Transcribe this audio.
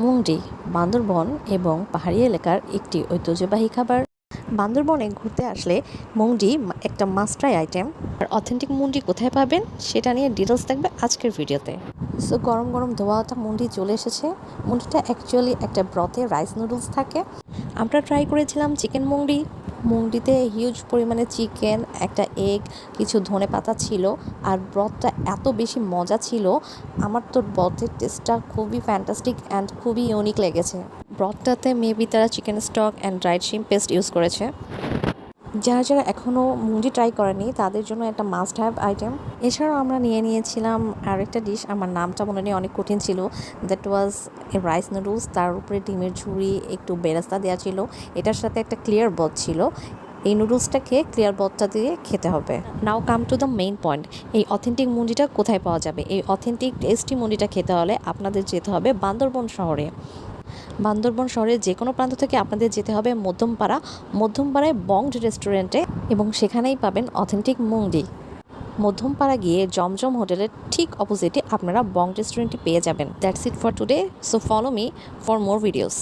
মুংডি বান্দরবন এবং পাহাড়ি এলাকার একটি ঐতিহ্যবাহী খাবার। বান্দরবনে ঘুরতে আসলে মুংডি একটা মাস্ট ট্রাই আইটেম। আর অথেন্টিক মুংডি কোথায় পাবেন সেটা নিয়ে ডিটেলস থাকবে আজকের ভিডিওতে। সো গরম গরম ধোয়াটা মুংডি চলে এসেছে। মুংডিটা অ্যাকচুয়ালি একটা ব্রথে রাইস নুডলস থাকে। আমরা ট্রাই করেছিলাম চিকেন মুংডি। মুংডিতে হিউজ পরিমাণে চিকেন, একটা এগ, কিছু ধনেপাতা ছিল। আর ব্রথটা এত বেশি মজা ছিল, আমার তো ব্রথের টেস্টটা খুবই ফ্যান্টাস্টিক অ্যান্ড খুবই ইউনিক লেগেছে। ব্রথটাতে মেবি তারা চিকেন স্টক অ্যান্ড ড্রাইড শিম পেস্ট ইউজ করেছে। যারা যারা এখনও মুংডি ট্রাই করেনি তাদের জন্য একটা মাস্ট হ্যাভ আইটেম। এছাড়াও আমরা নিয়েছিলাম আরেকটা ডিশ, আমার নামটা মনে নেই, অনেক কঠিন ছিল। দ্যাট ওয়াজ রাইস নুডলস, তার উপরে ডিমের ঝুড়ি, একটু বেরেস্তা দেওয়া ছিল। এটার সাথে একটা ক্লিয়ার বথ ছিল। এই নুডলসটাকে ক্লিয়ার বথটা দিয়ে খেতে হবে। Now come to the main point, এই অথেন্টিক মুন্ডিটা কোথায় পাওয়া যাবে? এই অথেন্টিক টেস্টি মুন্ডিটা খেতে হলে আপনাদের যেতে হবে বান্দরবন শহরে। বান্দরবন শহরের যে কোনো প্রান্ত থেকে আপনাদের যেতে হবে মধ্যমপাড়ায় বংড রেস্টুরেন্টে, এবং সেখানেই পাবেন অথেন্টিক মুংডি। মধ্যমপাড়া গিয়ে জমজম হোটেলের ঠিক অপোজিটে আপনারা বংড রেস্টুরেন্টটি পেয়ে যাবেন। That's it for today, so follow me for more videos.